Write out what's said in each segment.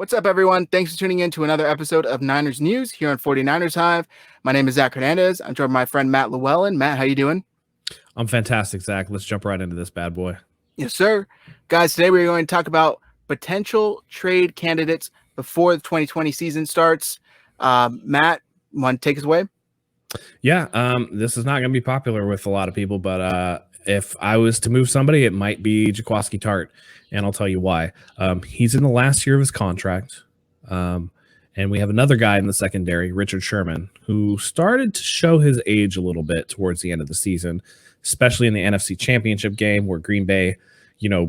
What's up, everyone? Thanks for tuning in to another episode of Niners News here on 49ers Hive. My name is Zach Hernandez. I'm joined by my friend Matt Llewellyn. Matt, how you doing? I'm fantastic, Zach. Let's jump right into this bad boy. Yes, sir. Guys, today we're going to talk about potential trade candidates before the 2020 season starts. Matt, want to take us away? Yeah, this is not going to be popular with a lot of people, but if I was to move somebody, it might be Jaquiski Tart, and I'll tell you why. He's in the last year of his contract, and we have another guy in the secondary, Richard Sherman, who started to show his age a little bit towards the end of the season, especially in the NFC Championship game where Green Bay,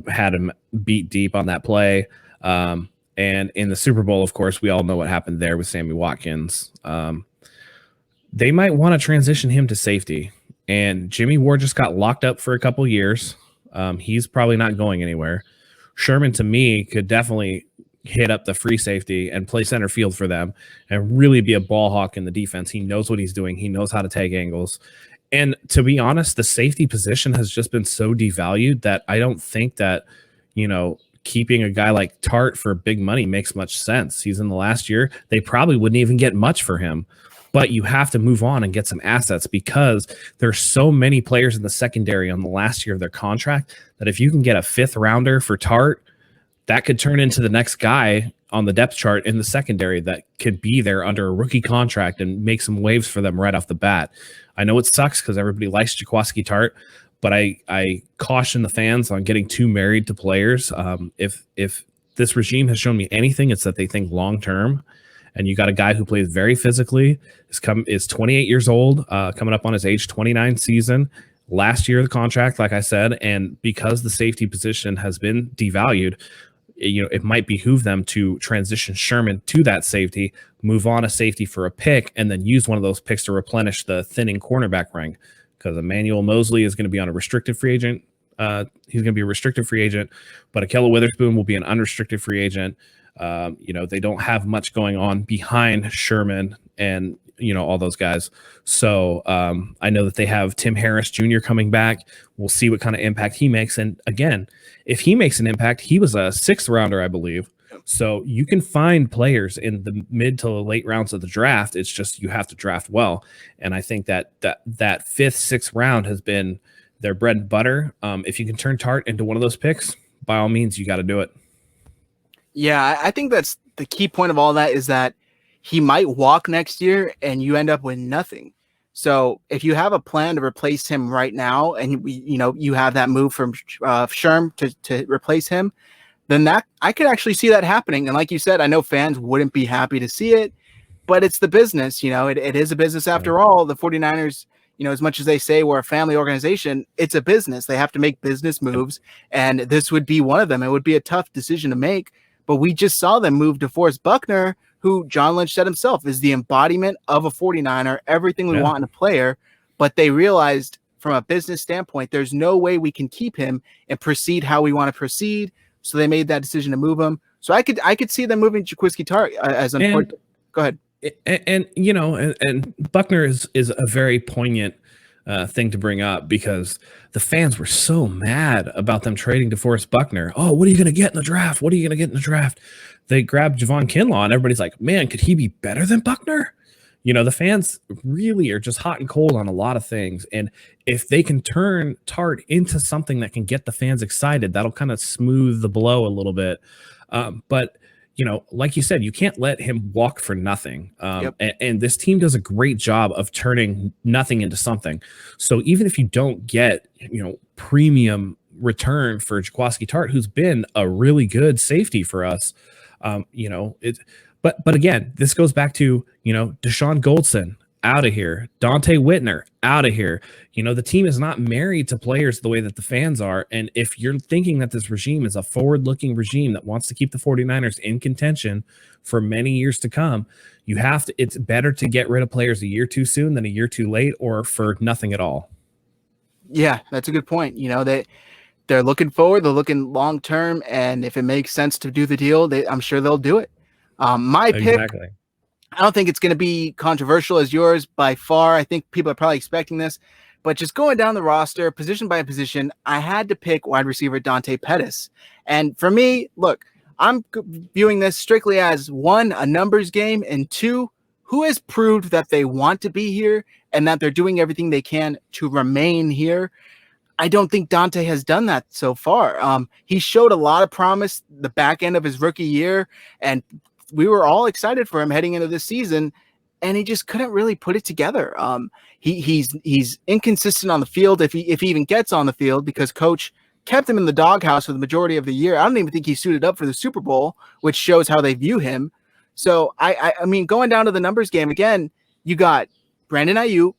had him beat deep on that play. And in the Super Bowl, of course, we all know what happened there with Sammy Watkins. They might want to transition him to safety. And Jimmy Ward just got locked up for a couple years. He's probably not going anywhere. Sherman, to me, could definitely hit up the free safety and play center field for them and really be a ball hawk in the defense. He knows what he's doing. He knows how to take angles. And to be honest, the safety position has just been so devalued that I don't think that, keeping a guy like Tart for big money makes much sense. He's in the last year. They probably wouldn't even get much for him. But you have to move on and get some assets because there's so many players in the secondary on the last year of their contract that if you can get a fifth rounder for Tart, that could turn into the next guy on the depth chart in the secondary that could be there under a rookie contract and make some waves for them right off the bat. I know it sucks because everybody likes Jaquiski Tart, but I caution the fans on getting too married to players. If this regime has shown me anything, it's that they think long term. And you got a guy who plays very physically, is 28 years old, coming up on his age 29 season. Last year of the contract, like I said, and because the safety position has been devalued, it might behoove them to transition Sherman to that safety, move on a safety for a pick, and then use one of those picks to replenish the thinning cornerback ring. Because Emmanuel Mosley is going to be on a restricted free agent. He's going to be a restricted free agent, but Ahkello Witherspoon will be an unrestricted free agent. They don't have much going on behind Sherman and, all those guys. So I know that they have Tim Harris Jr. coming back. We'll see what kind of impact he makes. And again, if he makes an impact, he was a sixth rounder, I believe. So you can find players in the mid to late rounds of the draft. It's just you have to draft well. And I think that fifth, sixth round has been their bread and butter. If you can turn Tart into one of those picks, by all means, you got to do it. Yeah, I think that's the key point of all that is that he might walk next year and you end up with nothing. So if you have a plan to replace him right now and you have that move from Sherm to replace him, then that I could actually see that happening. And like you said, I know fans wouldn't be happy to see it, but it's the business. It is a business after all. The 49ers, as much as they say we're a family organization, it's a business. They have to make business moves, and this would be one of them. It would be a tough decision to make. But we just saw them move DeForest Buckner, who John Lynch said himself is the embodiment of a 49er, everything we want in a player. But they realized from a business standpoint, there's no way we can keep him and proceed how we want to proceed. So they made that decision to move him. So I could see them moving Jaquiski Tart as unfortunate. Go ahead. And Buckner is a very poignant thing to bring up because the fans were so mad about them trading DeForest Buckner. Oh, what are you going to get in the draft? What are you going to get in the draft? They grabbed Javon Kinlaw, and everybody's like, man, could he be better than Buckner? The fans really are just hot and cold on a lot of things. And if they can turn Tart into something that can get the fans excited, that'll kind of smooth the blow a little bit. But like you said, you can't let him walk for nothing. And this team does a great job of turning nothing into something. So even if you don't get, premium return for Jaquiski Tart, who's been a really good safety for us, but again, this goes back to, Deshaun Goldson out of here, Dante Whitner out of here. The team is not married to players the way that the fans are. And if you're thinking that this regime is a forward-looking regime that wants to keep the 49ers in contention for many years to come, it's better to get rid of players a year too soon than a year too late or for nothing at all. Yeah, that's a good point. They're looking forward, they're looking long-term, and if it makes sense to do the deal, I'm sure they'll do it. My pick, I don't think it's going to be controversial as yours by far. I think people are probably expecting this, but just going down the roster, position by position, I had to pick wide receiver Dante Pettis. And for me, look, I'm viewing this strictly as one, a numbers game, and two, who has proved that they want to be here and that they're doing everything they can to remain here. I don't think Dante has done that so far. He showed a lot of promise the back end of his rookie year, and we were all excited for him heading into this season, and he just couldn't really put it together. He's inconsistent on the field if he even gets on the field, because coach kept him in the doghouse for the majority of the year. I don't even think he suited up for the Super Bowl, which shows how they view him. So I mean, going down to the numbers game again, you got Brandon Ayuk,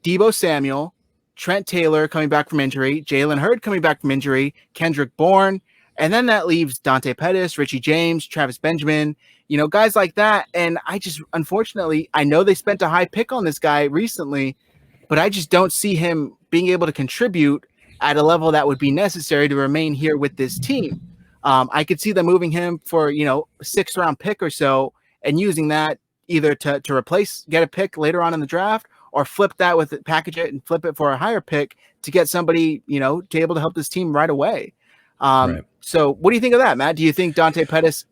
Deebo Samuel, Trent Taylor coming back from injury, Jalen Hurd coming back from injury, Kendrick Bourne, and then that leaves Dante Pettis, Richie James, Travis Benjamin, guys like that. And I just, unfortunately, I know they spent a high pick on this guy recently, but I just don't see him being able to contribute at a level that would be necessary to remain here with this team. I could see them moving him for, a 6th round pick or so and using that either to replace, get a pick later on in the draft, or flip that with it, package it and flip it for a higher pick to get somebody, to able to help this team right away. Right. So what do you think of that, Matt? Do you think Dante Pettis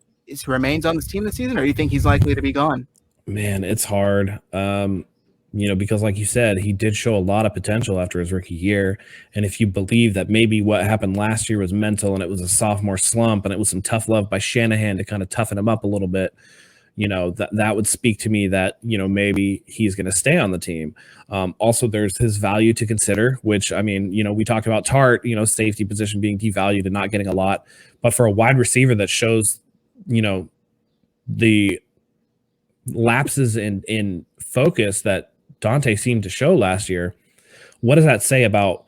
remains on this team this season, or do you think he's likely to be gone? Man, it's hard. Because like you said, he did show a lot of potential after his rookie year. And if you believe that maybe what happened last year was mental and it was a sophomore slump and it was some tough love by Shanahan to kind of toughen him up a little bit, that would speak to me that, maybe he's going to stay on the team. Also, there's his value to consider, which, I mean, we talked about Tart, safety position being devalued and not getting a lot. But for a wide receiver that shows, the lapses in focus that Dante seemed to show last year, what does that say about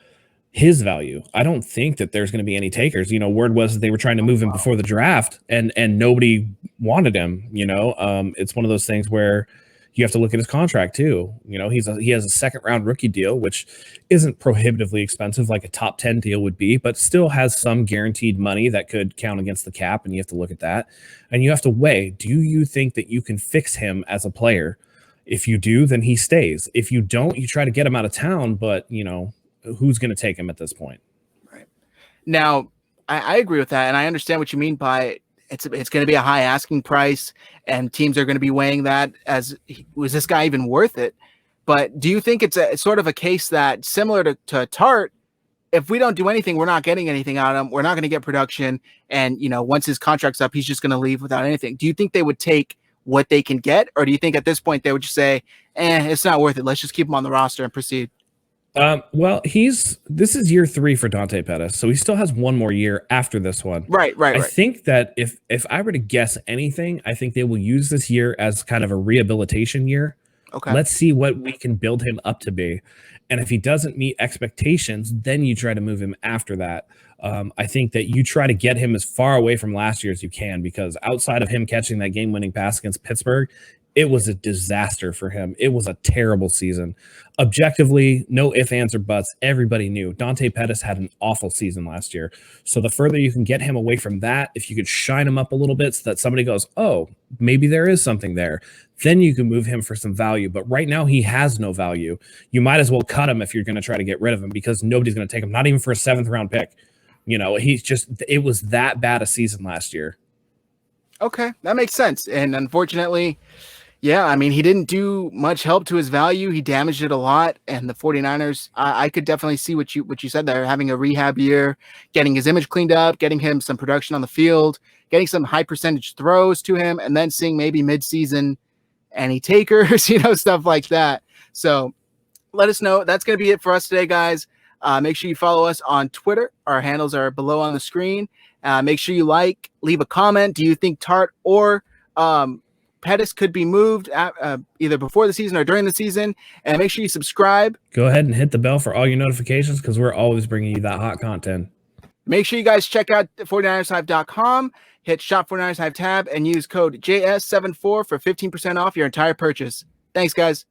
his value? I don't think that there's going to be any takers. Word was that they were trying to move him before the draft and nobody wanted him. It's one of those things where you have to look at his contract too. He has a 2nd round rookie deal, which isn't prohibitively expensive like a top 10 deal would be, but still has some guaranteed money that could count against the cap. And you have to look at that and you have to weigh, do you think that you can fix him as a player? If you do, then he stays. If you don't, you try to get him out of town, but who's going to take him at this point? Right. Now, I agree with that, and I understand what you mean by it's going to be a high asking price, and teams are going to be weighing that as, was this guy even worth it? But do you think it's sort of a case that, similar to Tart, if we don't do anything, we're not getting anything out of him, we're not going to get production, and once his contract's up, he's just going to leave without anything? Do you think they would take what they can get, or do you think at this point they would just say, it's not worth it, let's just keep him on the roster and proceed? Well, this is year 3 for Dante Pettis, so he still has one more year after this one. Right. I think that if I were to guess anything, I think they will use this year as kind of a rehabilitation year. Okay. Let's see what we can build him up to be. And if he doesn't meet expectations, then you try to move him after that. I think that you try to get him as far away from last year as you can, because outside of him catching that game-winning pass against Pittsburgh, it was a disaster for him. It was a terrible season. Objectively, no ifs, ands, or buts. Everybody knew Dante Pettis had an awful season last year. So the further you can get him away from that, if you could shine him up a little bit so that somebody goes, oh, maybe there is something there, then you can move him for some value. But right now he has no value. You might as well cut him if you're going to try to get rid of him, because nobody's going to take him, not even for a 7th round pick. It was that bad a season last year. Okay, that makes sense. And unfortunately, yeah, I mean, he didn't do much help to his value. He damaged it a lot. And the 49ers, I could definitely see what you said there, having a rehab year, getting his image cleaned up, getting him some production on the field, getting some high percentage throws to him, and then seeing maybe midseason any takers, stuff like that. So let us know. That's going to be it for us today, guys. Make sure you follow us on Twitter. Our handles are below on the screen. Make sure you leave a comment. Do you think Tart or Pettis could be moved either before the season or during the season? And make sure you subscribe. Go ahead and hit the bell for all your notifications, because we're always bringing you that hot content. Make sure you guys check out 49ershive.com, hit Shop 49ers Hive tab, and use code JS74 for 15% off your entire purchase. Thanks, guys.